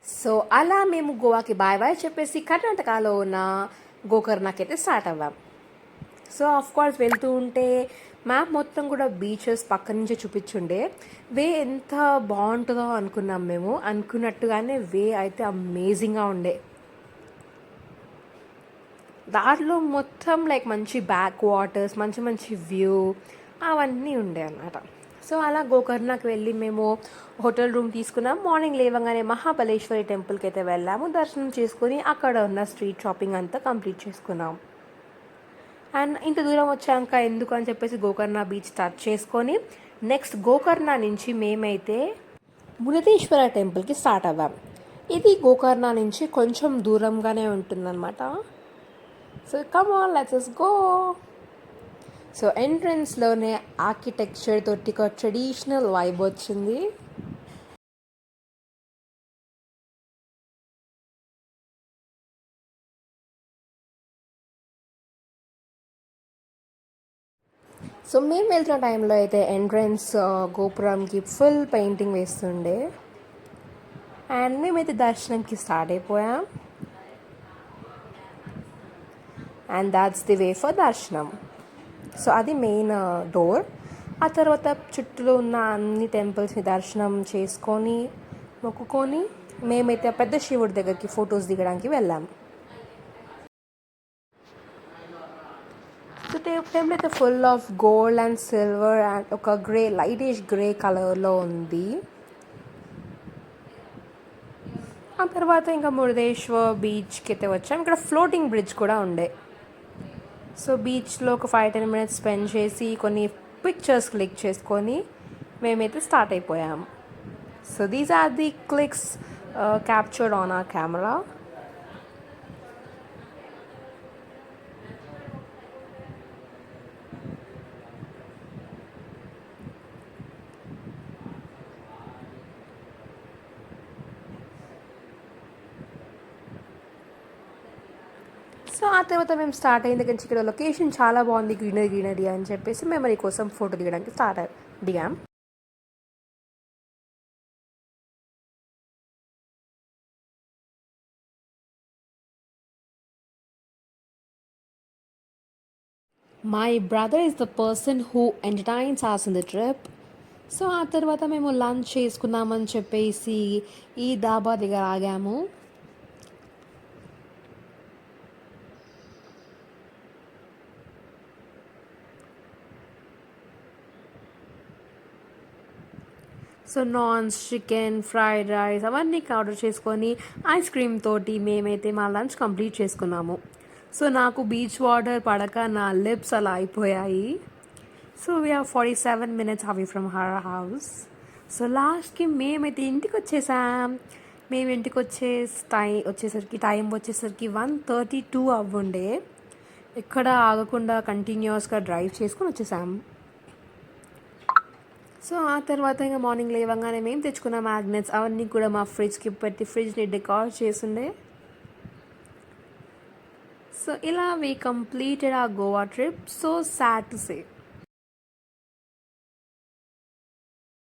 So అలా మేము గోవాకి బాయ్ బాయ్ చెప్పేసి కర్ణాటకలో ఉన్న గోకర్ణకి అయితే స్టార్ట్ అవ్వాం. సో ఆఫ్ కోర్స్ వెళ్తూ ఉంటే మ్యాప్ మొత్తం కూడా బీచెస్ పక్క నుంచే చూపించుండే. వే ఎంత బాగుంటుందో అనుకున్నాం మేము. అనుకున్నట్టుగానే వే అయితే అమేజింగ్గా ఉండే. దాంట్లో మొత్తం లైక్ మంచి బ్యాక్ వాటర్స్, మంచి మంచి వ్యూ అవన్నీ ఉండే అన్నమాట. సో అలా గోకర్ణకి వెళ్ళి మేము హోటల్ రూమ్ తీసుకున్నాం. మార్నింగ్ లేవగానే మహాబలేశ్వరి టెంపుల్కి అయితే వెళ్ళాము. దర్శనం చేసుకుని అక్కడ ఉన్న స్ట్రీట్ షాపింగ్ అంతా కంప్లీట్ చేసుకున్నాం. అండ్ ఇంత దూరం వచ్చాక ఎందుకు అని చెప్పేసి గోకర్ణ బీచ్ స్టార్ట్ చేసుకొని నెక్స్ట్ గోకర్ణ నుంచి మేమైతే మునతేశ్వర టెంపుల్కి స్టార్ట్ అవ్వాం. ఇది గోకర్ణ నుంచి కొంచెం దూరంగానే ఉంటుందన్నమాట. So come on let's go. So ఎంట్రన్స్లోనే ఆర్కిటెక్చర్ తోటి ఒక ట్రెడిషనల్ వైబ్ వచ్చింది. సో మేము వెళ్తున్న టైంలో అయితే ఎంట్రన్స్ గోపురంకి ఫుల్ పెయింటింగ్ వేస్తుండే. అండ్ మేమైతే దర్శనంకి స్టార్ట్ అయిపోయాం. And that's the way for దర్శనం. సో అది మెయిన్ డోర్. ఆ తర్వాత చుట్టూ ఉన్న అన్ని టెంపుల్స్ని దర్శనం చేసుకొని మొక్కుకొని మేమైతే పెద్ద శివుడి దగ్గరికి ఫొటోస్ దిగడానికి వెళ్ళాము. సో టెంపుల్ అయితే full of gold and silver and ఒక లైటిష్ గ్రే కలర్లో ఉంది. ఆ తర్వాత ఇంకా మురుడేశ్వర్ బీచ్కి అయితే వచ్చాం. ఇక్కడ ఫ్లోటింగ్ బ్రిడ్జ్ కూడా ఉండే. సో బీచ్లో ఒక 5-10 minutes స్పెండ్ చేసి కొన్ని పిక్చర్స్ క్లిక్ చేసుకొని మేమైతే స్టార్ట్ అయిపోయాము. So these are the clicks captured on our camera. So ఆ తర్వాత మేము స్టార్ట్ అయిన దగ్గర నుంచి ఇక్కడ లొకేషన్ చాలా బాగుంది, గ్రీనరీ అని చెప్పేసి మెమరీ కోసం ఫోటో దిగడానికి దిగాం. My brother is the person who entertains us in the trip. So ఆ తర్వాత మేము లంచ్ చేసుకున్నామని చెప్పేసి ఈ డాబా దగ్గర ఆగాము. So naans, chicken, fried rice అవన్నీ ఆర్డర్ చేసుకొని ఐస్ క్రీమ్ తోటి మేమైతే మా లంచ్ కంప్లీట్ చేసుకున్నాము. సో నాకు బీచ్ వాటర్ పడక నా లిప్స్ అలా అయిపోయాయి. So we are 47 minutes away from her house. So లాస్ట్కి మేమైతే ఇంటికి వచ్చేసాం. మేము ఇంటికి టైం వచ్చేసరికి 1:32 అవ్వుండే. ఎక్కడ ఆగకుండా కంటిన్యూస్గా డ్రైవ్ చేసుకొని వచ్చేసాం. సో ఆ తర్వాత ఇంకా మార్నింగ్ లేవగానే మేము తెచ్చుకున్న మ్యాగ్నెట్స్ అవన్నీ కూడా మా ఫ్రిడ్జ్కి పెట్టి ఫ్రిడ్జ్ని డెకార్ చేసిండే. సో ఇలా వీ కంప్లీటెడ్ ఆ Goa trip. So sad to say.